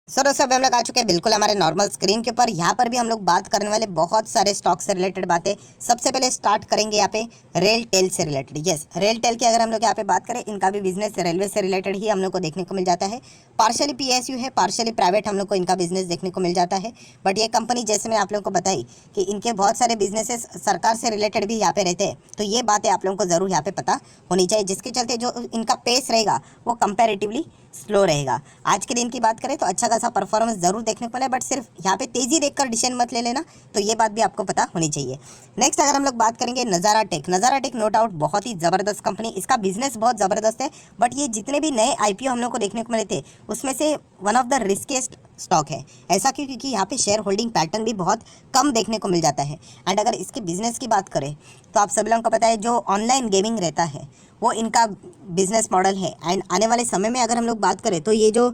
सो दोस्तों अभी हम लोग आ चुके हैं बिल्कुल हमारे नॉर्मल स्क्रीन के ऊपर। यहाँ पर भी हम लोग बात करने वाले बहुत सारे स्टॉक से रिलेटेड बातें। सबसे पहले स्टार्ट करेंगे यहाँ पे रेल टेल से रिलेटेड। यस, रेल टेल की अगर हम लोग यहाँ पे बात करें, इनका भी बिजनेस रेलवे से रिलेटेड ही हम लोग को देखने को मिल जाता है। पार्शियली पीएसयू है, पार्शियली प्राइवेट हम लोग को इनका बिजनेस देखने को मिल जाता है। बट ये कंपनी जैसे मैं आप लोगों को बताई कि इनके बहुत सारे बिजनेसेस सरकार से रिलेटेड भी यहाँ पे रहते हैं, तो ये बातें आप लोगों को जरूर यहाँ पे पता होनी चाहिए, जिसके चलते जो इनका पेस रहेगा वो कंपेरेटिवली स्लो रहेगा। आज के दिन की बात करें तो अच्छा खासा परफॉर्मेंस जरूर देखने को मिला, बट सिर्फ यहाँ पे तेजी देखकर डिसीजन मत ले लेना, तो ये बात भी आपको पता होनी चाहिए। नेक्स्ट अगर हम लोग बात करेंगे नज़ारा टेक। नज़ारा टेक नो डाउट बहुत ही ज़बरदस्त कंपनी, इसका बिजनेस बहुत ज़बरदस्त है। बट ये जितने भी नए आईपीओ हम लोग को देखने को मिले थे उसमें से वन ऑफ द रिस्केस्ट स्टॉक है। ऐसा क्यों? क्योंकि यहाँ पे शेयर होल्डिंग पैटर्न भी बहुत कम देखने को मिल जाता है। एंड अगर इसके बिजनेस की बात करें तो आप सभी लोगों को पता है जो ऑनलाइन गेमिंग रहता है वो इनका बिजनेस मॉडल है। एंड आने वाले समय में अगर हम लोग बात करें तो ये जो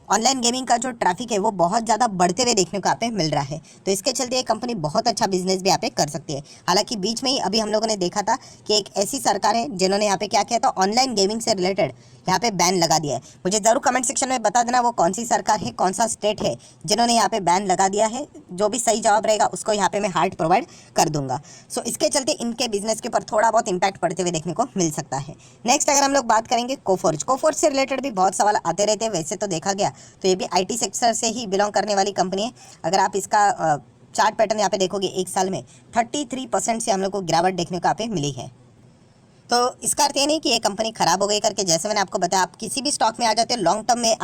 ऑनलाइन गेमिंग का जो ट्रैफिक है वो बहुत ज़्यादा बढ़ते हुए देखने को यहाँ पे मिल रहा है, तो इसके चलते ये कंपनी बहुत अच्छा बिजनेस भी यहाँ पे कर सकती है। हालांकि बीच में ही अभी हम लोगों ने देखा था कि एक ऐसी सरकार है जिन्होंने यहाँ पे क्या किया था, ऑनलाइन गेमिंग से रिलेटेड यहाँ पे बैन लगा दिया है। मुझे ज़रूर कमेंट सेक्शन में बता देना वो कौन सी सरकार है, कौन सा स्टेट है जिन्होंने यहाँ पे बैन लगा दिया है। जो भी सही जवाब रहेगा उसको यहाँ पे मैं हार्ट प्रोवाइड कर दूंगा। सो इसके चलते इनके बिजनेस के ऊपर थोड़ा बहुत इंपैक्ट पड़ते हुए देखने को मिल सकता है। नेक्स्ट अगर हम लोग बात करेंगे कोफोर्ज। कोफोर्ज से रिलेटेड भी बहुत सवाल आते रहते हैं। वैसे तो देखा गया तो ये भी आईटी सेक्टर से ही बिलोंग करने वाली कंपनी है। अगर आप इसका चार्ट पैटर्न यहाँ पे देखोगे, एक साल में 33% से हम लोग को गिरावट देखने को यहाँ पे मिली है। तो इसका अर्थ ये नहीं कि ये कंपनी खराब हो गई करके, जैसे मैंने आपको बताया आप किसी भी स्टॉक में आ जाते हो लॉन्ग टर्म में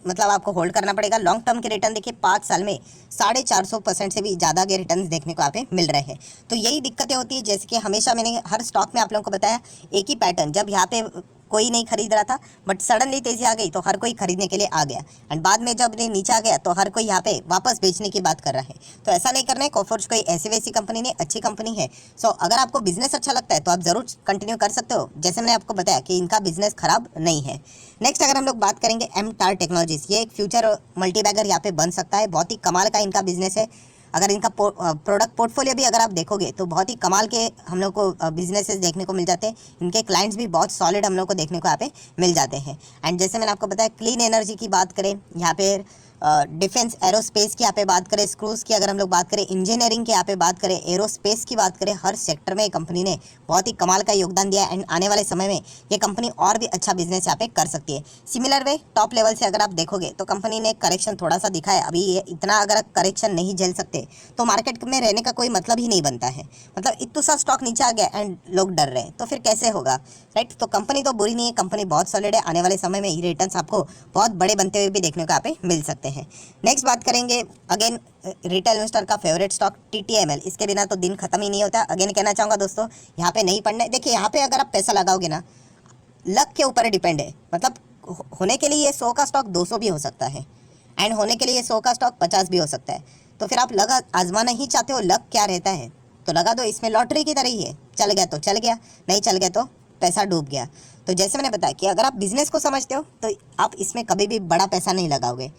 मतलब आपको होल्ड करना पड़ेगा। लॉन्ग टर्म के रिटर्न देखिए 5 साल में 450% से भी ज़्यादा के रिटर्न देखने को यहाँ पे मिल रहे हैं। तो यही दिक्कतें होती है, जैसे कि हमेशा मैंने हर स्टॉक में आप लोगों को बताया एक ही पैटर्न, जब यहाँ पे कोई नहीं खरीद रहा था बट सडनली तेजी आ गई तो हर कोई खरीदने के लिए आ गया। एंड बाद में जब ये नीचे आ गया तो हर कोई यहाँ पे वापस बेचने की बात कर रहा है। तो ऐसा नहीं करना है। कोफोर्ज कोई ऐसी वैसी कंपनी नहीं, अच्छी कंपनी है। सो अगर आपको बिजनेस अच्छा लगता है तो आप जरूर कंटिन्यू कर सकते हो। जैसे मैंने आपको बताया कि इनका बिजनेस खराब नहीं है। नेक्स्ट अगर हम लोग बात करेंगे एमटार टेक्नोलॉजीज, ये एक फ्यूचर मल्टीबैगर यहाँ पे बन सकता है। बहुत ही कमाल का इनका बिजनेस है। अगर इनका प्रोडक्ट पोर्टफोलियो भी अगर आप देखोगे तो बहुत ही कमाल के हम लोग को बिजनेसेस देखने को मिल जाते हैं। इनके क्लाइंट्स भी बहुत सॉलिड हम लोग को देखने को यहाँ पे मिल जाते हैं। एंड जैसे मैंने आपको बताया क्लीन एनर्जी की बात करें, यहाँ पे डिफेंस एरोस्पेस की यहाँ पे बात करें, स्क्रूज़ की अगर हम लोग बात करें, इंजीनियरिंग की यहाँ पे बात करें, एरोस्पेस की बात करें, हर सेक्टर में कंपनी ने बहुत ही कमाल का योगदान दिया है। एंड आने वाले समय में ये कंपनी और भी अच्छा बिजनेस यहाँ पे कर सकती है। सिमिलर वे टॉप लेवल से अगर आप देखोगे तो कंपनी ने करेक्शन थोड़ा सा दिखा है। अभी ये इतना अगर करेक्शन नहीं झेल सकते तो मार्केट में रहने का कोई मतलब ही नहीं बनता है। मतलब इतना सा स्टॉक नीचे आ गया एंड लोग डर रहे हैं तो फिर कैसे होगा, राइट? तो कंपनी तो बुरी नहीं है, कंपनी बहुत सॉलिड है। आने वाले समय में ये रिटर्न्स आपको बहुत बड़े बनते हुए भी देखने को यहाँ पे मिल सकते हैं। नेक्स्ट बात करेंगे अगेन रिटेल इन्वेस्टर का फेवरेट स्टॉक टीटीएमएल। इसके बिना तो दिन खत्म ही नहीं होता। अगेन कहना चाहूँगा दोस्तों, यहाँ पे नहीं पढ़ना है। देखिए यहाँ पे अगर आप पैसा लगाओगे ना, लक के ऊपर डिपेंड है। मतलब होने के लिए ये 100 का स्टॉक 200 भी हो सकता है एंड होने के लिए 100 का स्टॉक 50 भी हो सकता है। तो फिर आप लगा आजमाना ही चाहते हो, लक क्या रहता है तो लगा दो। इसमें लॉटरी की तरह ही है, चल गया तो चल गया, नहीं चल गया तो पैसा डूब गया। तो जैसे मैंने बताया कि अगर आप बिजनेस को समझते हो तो आप इसमें कभी भी बड़ा पैसा नहीं लगाओगे।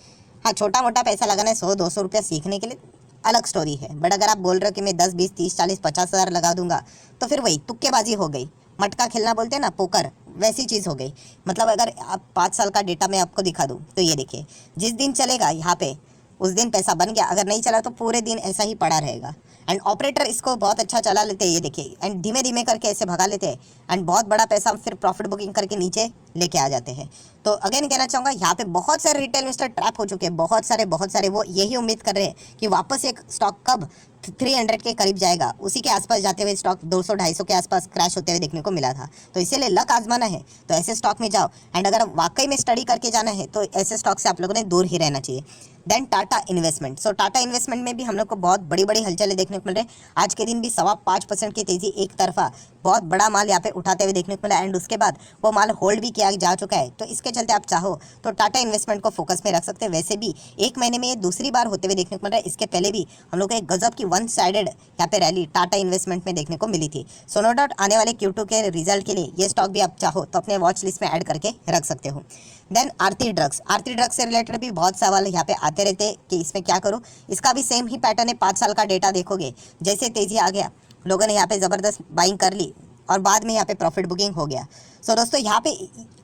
हाँ, छोटा मोटा पैसा लगाना है, 100-200 रुपया सीखने के लिए अलग स्टोरी है। बट अगर आप बोल रहे हो कि मैं 10, 20, 30, 40, 50 हज़ार लगा दूंगा तो फिर वही तुक्केबाजी हो गई। मटका खेलना बोलते हैं ना, पोकर, वैसी चीज़ हो गई। मतलब अगर आप 5 साल का डेटा मैं आपको दिखा दूँ तो ये देखिए, जिस दिन चलेगा यहाँ पे उस दिन पैसा बन गया, अगर नहीं चला तो पूरे दिन ऐसा ही पड़ा रहेगा। एंड ऑपरेटर इसको बहुत अच्छा चला लेते हैं, ये देखिए, एंड धीमे धीमे करके ऐसे भगा लेते हैं एंड बहुत बड़ा पैसा फिर प्रॉफिट बुकिंग करके नीचे लेके आ जाते हैं। तो अगेन कहना चाहूँगा यहाँ पे बहुत सारे रिटेल इन्वेस्टर ट्रैप हो चुके हैं, बहुत सारे वो यही उम्मीद कर रहे हैं कि वापस एक स्टॉक कब 300 के करीब जाएगा, उसी के आसपास जाते हुए स्टॉक 200-250 के आसपास क्रैश होते हुए देखने को मिला था। तो इसीलिए लक आजमाना है तो ऐसे स्टॉक में जाओ। एंड अगर वाकई में स्टडी करके जाना है तो ऐसे स्टॉक से आप लोगों ने दूर ही रहना चाहिए। Then Tata investment. So Tata investment में भी हम लोग को बहुत बड़ी बड़ी हलचलें देखने को मिल रही है। आज के दिन भी 5.25% की तेजी एक तरफा बहुत बड़ा माल यहाँ पे उठाते हुए देखने को मिला एंड उसके बाद वो माल होल्ड भी किया जा चुका है। तो इसके चलते आप चाहो तो टाटा इन्वेस्टमेंट को फोकस में रख सकते हैं। वैसे भी एक महीने में ये दूसरी बार होते हुए देखने को मिल रहा है। इसके पहले भी हम लोग को एक गजब की वन साइडेड यहाँ पे रैली टाटा इन्वेस्टमेंट में देखने को मिली थी। सो नो डाउट आने वाले Q2 के रिजल्ट के लिए ये स्टॉक भी आप चाहो तो अपने वॉच लिस्ट में ऐड करके रख सकते हो। देन आरती ड्रग्स। आरती ड्रग्स से रिलेटेड भी बहुत सवाल यहाँ पे आते रहते हैं कि इसमें क्या करूँ। इसका भी सेम ही पैटर्न है। 5 साल का डेटा देखोगे, जैसे तेजी आ गया लोगों ने यहाँ पे ज़बरदस्त बाइंग कर ली और बाद में यहाँ पे प्रॉफिट बुकिंग हो गया। सो दोस्तों यहाँ पे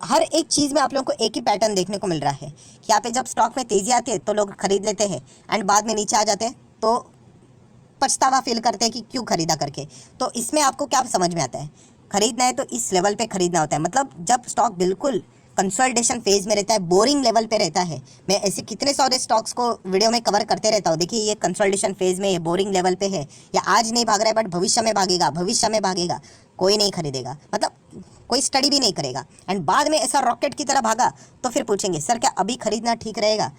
हर एक चीज़ में आप लोगों को एक ही पैटर्न देखने को मिल रहा है कि यहाँ पे जब स्टॉक में तेज़ी आती है तो लोग खरीद लेते हैं एंड बाद में नीचे आ जाते हैं तो पछतावा फील करते हैं कि क्यों खरीदा करके। तो इसमें आपको क्या समझ में आता है, खरीदना है तो इस लेवल पे खरीदना होता है। मतलब जब स्टॉक बिल्कुल कंसोलिडेशन फेज में रहता है, बोरिंग लेवल पे रहता है, मैं ऐसे कितने सारे स्टॉक्स को वीडियो में कवर करते रहता हूँ। देखिए ये कंसोलिडेशन फेज में, ये बोरिंग लेवल पे है, या आज नहीं भाग रहा है बट भविष्य में भागेगा, भविष्य में भागेगा, कोई नहीं खरीदेगा, मतलब कोई स्टडी भी नहीं करेगा। एंड बाद में ऐसा रॉकेट की तरह भागा तो फिर पूछेंगे सर क्या अभी खरीदना ठीक रहेगा,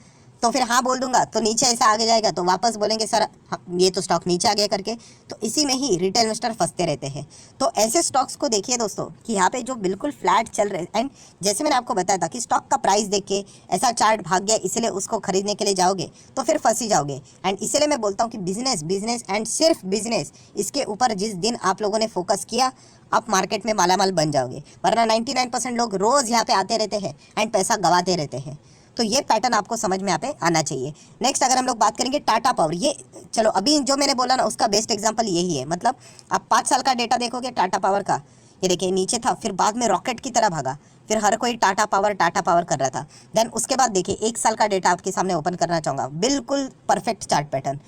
तो फिर हाँ बोल दूंगा, तो नीचे ऐसा आगे जाएगा तो वापस बोलेंगे सर ये तो स्टॉक नीचे आ गया करके। तो इसी में ही रिटेल इन्वेस्टर फंसते रहते हैं। तो ऐसे स्टॉक्स को देखिए दोस्तों कि यहाँ पे जो बिल्कुल फ्लैट चल रहे हैं, एंड जैसे मैंने आपको बताया था कि स्टॉक का प्राइस देख के ऐसा चार्ट भाग गया इसलिए उसको खरीदने के लिए जाओगे तो फिर फंसी जाओगे। एंड इसीलिए मैं बोलता हूँ कि बिजनेस बिजनेस एंड सिर्फ बिजनेस, इसके ऊपर जिस दिन आप लोगों ने फोकस किया आप मार्केट में मालामाल बन जाओगे। वरना 99% लोग रोज़ यहाँ पे आते रहते हैं एंड पैसा गंवाते रहते हैं। तो ये पैटर्न आपको समझ में यहाँ पे आना चाहिए। नेक्स्ट अगर हम लोग बात करेंगे टाटा पावर, ये चलो अभी जो मैंने बोला ना उसका बेस्ट एग्जांपल यही है। मतलब आप 5 साल का डेटा देखोगे टाटा पावर का, ये देखिए नीचे था फिर बाद में रॉकेट की तरह भागा, फिर हर कोई टाटा पावर कर रहा था। देन उसके बाद देखिए 1 साल का डेटा आपके सामने ओपन करना चाहूँगा, बिल्कुल perfect chart pattern,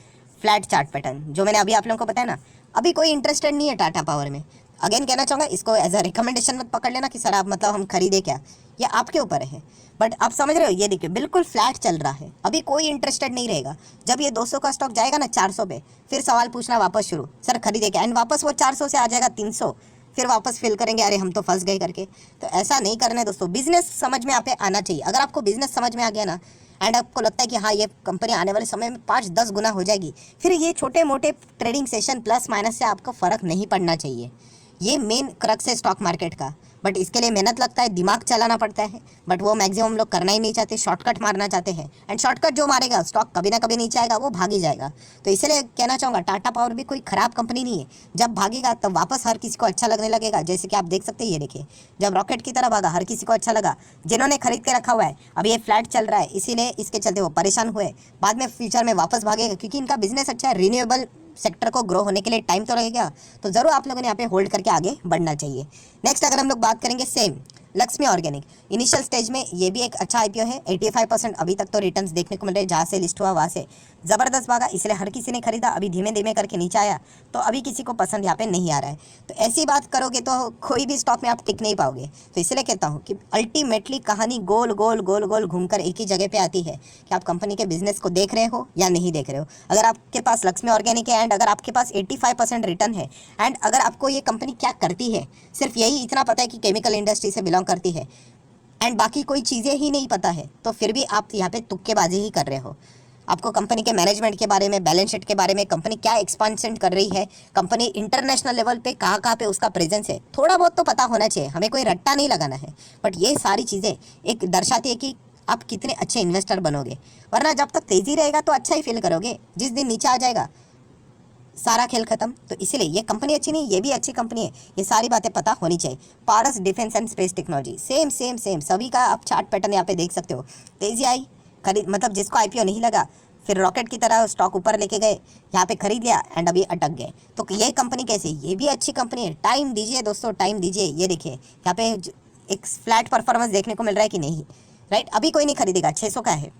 flat chart pattern जो मैंने अभी आप लोगों को बताया ना। अभी कोई इंटरेस्टेड नहीं है टाटा पावर में। अगेन कहना चाहूँगा इसको एज अ रिकमेंडेशन मत पकड़ लेना कि सर आप मतलब हम खरीदे क्या, ये आपके ऊपर है। बट आप समझ रहे हो, ये देखिए बिल्कुल फ्लैट चल रहा है, अभी कोई इंटरेस्टेड नहीं रहेगा। जब ये 200 का स्टॉक जाएगा ना 400 पे, फिर सवाल पूछना वापस शुरू, सर खरीदे क्या, एंड वापस वो 400 से आ जाएगा 300, फिर वापस फील करेंगे अरे हम तो फंस गए करके। तो ऐसा नहीं करना है दोस्तों, बिजनेस समझ में आप पे आना चाहिए। अगर आपको बिजनेस समझ में आ गया ना एंड आपको लगता है कि हाँ ये कंपनी आने वाले समय में 5-10 गुना हो जाएगी, फिर ये छोटे मोटे ट्रेडिंग सेशन प्लस माइनस से आपको फ़र्क नहीं पड़ना चाहिए। ये मेन क्रक्स है स्टॉक मार्केट का। बट इसके लिए मेहनत लगता है, दिमाग चलाना पड़ता है, बट वो मैक्सिमम लोग करना ही नहीं चाहते, शॉर्टकट मारना चाहते हैं। एंड शॉर्टकट जो मारेगा स्टॉक कभी ना कभी नीचे आएगा, वो भाग ही जाएगा। तो इसलिए कहना चाहूँगा टाटा पावर भी कोई ख़राब कंपनी नहीं है, जब भागेगा तब वापस हर किसी को अच्छा लगने लगेगा। जैसे कि आप देख सकते हैं, ये देखिए जब रॉकेट की तरह भागा हर किसी को अच्छा लगा, जिन्होंने खरीद के रखा हुआ है अब ये फ्लैट चल रहा है इसीलिए इसके चलते वो परेशान हुए, बाद में फ्यूचर में वापस भागेगा क्योंकि इनका बिजनेस अच्छा है। रिन्यूएबल सेक्टर को ग्रो होने के लिए टाइम तो लगेगा, तो ज़रूर आप लोगों ने यहाँ पे होल्ड करके आगे बढ़ना चाहिए। नेक्स्ट अगर हम लोग बात करेंगे same Lakshmi organic, initial stage में ये भी एक अच्छा आईपीओ है, 85% अभी तक तो रिटर्न्स देखने को मिल रहे हैं। जहाँ से लिस्ट हुआ वहाँ से ज़बरदस्त भागा, इसलिए हर किसी ने खरीदा। अभी धीमे धीमे करके नीचे आया तो अभी किसी को पसंद यहाँ पे नहीं आ रहा है। तो ऐसी बात करोगे तो कोई भी स्टॉक में आप टिक नहीं पाओगे। तो इसलिए कहता हूँ कि अल्टीमेटली कहानी गोल गोल गोल गोल घूमकर एक ही जगह पे आती है कि आप कंपनी के बिजनेस को देख रहे हो या नहीं देख रहे हो। अगर आपके पास लक्ष्मी ऑर्गेनिक है एंड अगर आपके पास 85% रिटर्न है एंड अगर आपको ये कंपनी क्या करती है सिर्फ यही इतना पता है कि केमिकल इंडस्ट्री से बिलोंग करती है एंड बाकी कोई चीज़ें ही नहीं पता है, तो फिर भी आप यहाँ पे तुक्केबाजी ही कर रहे हो। आपको कंपनी के मैनेजमेंट के बारे में, बैलेंस शीट के बारे में, कंपनी क्या एक्सपांशन कर रही है, कंपनी इंटरनेशनल लेवल पे कहाँ कहाँ पे उसका प्रेजेंस है, थोड़ा बहुत तो पता होना चाहिए। हमें कोई रट्टा नहीं लगाना है, बट ये सारी चीज़ें एक दर्शाती है कि आप कितने अच्छे इन्वेस्टर बनोगे। वरना जब तक तेज़ी रहेगा तो अच्छा ही फील करोगे, जिस दिन नीचे आ जाएगा सारा खेल खत्म। तो इसीलिए ये कंपनी अच्छी नहीं, ये भी अच्छी कंपनी है, ये सारी बातें पता होनी चाहिए। Paras defence and space technology same same same सभी का आप चार्ट पैटर्न यहाँ पे देख सकते हो। तेजी आई, खरीद मतलब जिसको आईपीओ नहीं लगा फिर रॉकेट की तरह स्टॉक ऊपर लेके गए, यहाँ पे खरीद लिया एंड अभी अटक गए। तो ये कंपनी कैसी, ये भी अच्छी कंपनी है। टाइम दीजिए दोस्तों, टाइम दीजिए। ये देखिए यहाँ पे एक फ्लैट परफॉर्मेंस देखने को मिल रहा है कि नहीं, राइट। अभी कोई नहीं खरीदेगा, 600 का है।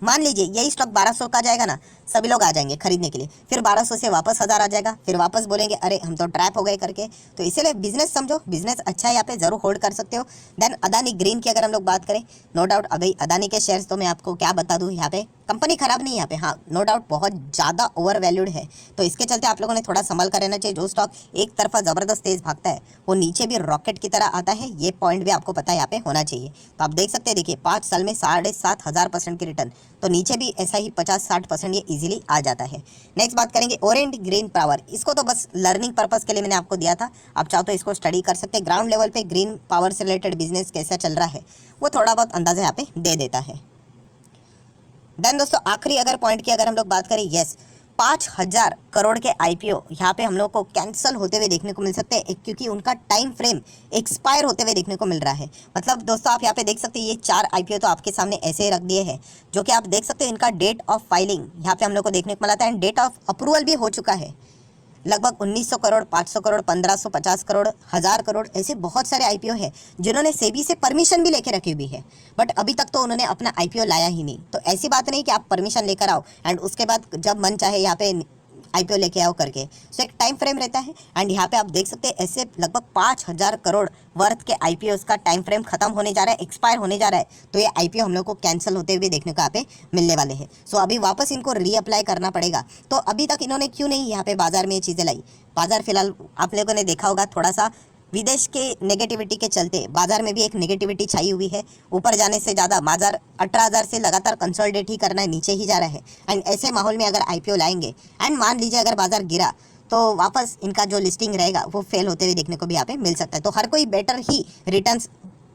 मान लीजिए यही स्टॉक 1200 का जाएगा ना, सभी लोग आ जाएंगे खरीदने के लिए, फिर 1200 से वापस 1000 आ जाएगा, फिर वापस बोलेंगे अरे हम तो ट्रैप हो गए करके। तो इसीलिए बिजनेस समझो, बिजनेस अच्छा है, यहाँ पे जरूर होल्ड कर सकते हो। देन अदानी ग्रीन की अगर हम लोग बात करें, नो डाउट अभी अदानी के शेयर्स तो मैं आपको क्या बता दूँ, यहाँ पे कंपनी खराब नहीं है, यहाँ पे हाँ नो डाउट बहुत ज़्यादा ओवर वैल्यूड है। तो इसके चलते आप लोगों ने थोड़ा संभल कर रहना चाहिए। जो स्टॉक एक तरफा ज़बरदस्त तेज भागता है वो नीचे भी रॉकेट की तरह आता है, ये पॉइंट भी आपको पता है यहाँ पे होना चाहिए। तो आप देख सकते हैं, देखिए 5 साल में 7,500% की रिटर्न, तो नीचे भी ऐसा ही 50-60% ये इजीली आ जाता है। नेक्स्ट बात करेंगे ओरेंट ग्रीन पावर, इसको तो बस लर्निंग पर्पस के लिए मैंने आपको दिया था, आप चाहो तो इसको स्टडी कर सकते हैं। ग्राउंड लेवल पे ग्रीन पावर से रिलेटेड बिजनेस कैसा चल रहा है वो थोड़ा बहुत अंदाजा यहाँ पे दे देता है। देन दोस्तों आखिरी अगर पॉइंट की अगर हम लोग बात करें, यस 5,000 करोड़ के आईपीओ यहाँ पे हम लोग को कैंसिल होते हुए देखने को मिल सकते हैं, क्योंकि उनका टाइम फ्रेम एक्सपायर होते हुए देखने को मिल रहा है। मतलब दोस्तों आप यहाँ पे देख सकते हैं, ये 4 आईपीओ तो आपके सामने ऐसे ही रख दिए हैं, जो कि आप देख सकते हैं इनका डेट ऑफ फाइलिंग यहाँ पे हम लोग को देखने को मिला था एंड डेट ऑफ अप्रूवल भी हो चुका है। लगभग 1900 करोड़, 500 करोड़, 1550 करोड़, 1000 करोड़, ऐसे बहुत सारे आईपीओ है जिन्होंने सेबी से परमिशन भी लेके रखी हुई है, बट अभी तक तो उन्होंने अपना आईपीओ लाया ही नहीं। तो ऐसी बात नहीं कि आप परमिशन लेकर आओ एंड उसके बाद जब मन चाहे यहाँ पे आईपीओ लेके आओ करके। सो एक टाइम फ्रेम रहता है एंड यहाँ पे आप देख सकते हैं ऐसे लगभग 5000 करोड़ वर्थ के आईपीओ का टाइम फ्रेम खत्म होने जा रहा है, एक्सपायर होने जा रहा है। तो ये आईपीओ हम लोग को कैंसिल होते हुए देखने को यहाँ पे मिलने वाले हैं। सो अभी वापस इनको रीअप्लाई करना पड़ेगा। तो अभी तक इन्होंने क्यों नहीं यहाँ पे बाजार में ये चीज़ें लाई? बाजार फिलहाल आप लोगों ने देखा होगा थोड़ा सा विदेश के नेगेटिविटी के चलते बाजार में भी एक नेगेटिविटी छाई हुई है। ऊपर जाने से ज़्यादा बाजार 18,000 से लगातार कंसोलिडेट ही करना है, नीचे ही जा रहा है। एंड ऐसे माहौल में अगर आईपीओ लाएंगे एंड मान लीजिए अगर बाजार गिरा तो वापस इनका जो लिस्टिंग रहेगा वो फेल होते हुए देखने को भी यहाँ पे मिल सकता है। तो हर कोई बेटर ही रिटर्न्स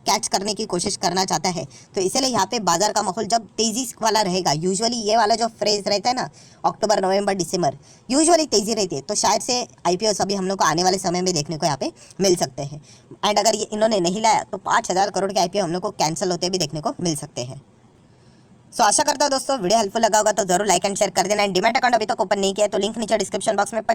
कैच करने की कोशिश करना चाहता है। तो इसीलिए यहाँ पे बाजार का माहौल जब तेज़ी वाला रहेगा, यूजुअली ये वाला जो फ्रेज रहता है ना, अक्टूबर, नवंबर, दिसंबर यूजुअली तेज़ी रहती है, तो शायद से आईपीओ सभी हम लोग को आने वाले समय में देखने को यहाँ पे मिल सकते हैं। एंड अगर ये इन्होंने नहीं लाया तो 5000 करोड़ के आईपीओ हम लोग को कैंसिल होते भी देखने को मिल सकते हैं। सो आशा करता हूँ दोस्तों वीडियो हेल्पफुल लगा होगा तो जरूर लाइक एंड शेयर कर देना। एंड डीमैट अकाउंट अभी तक ओपन नहीं किया है तो लिंक नीचे डिस्क्रिप्शन बॉक्स में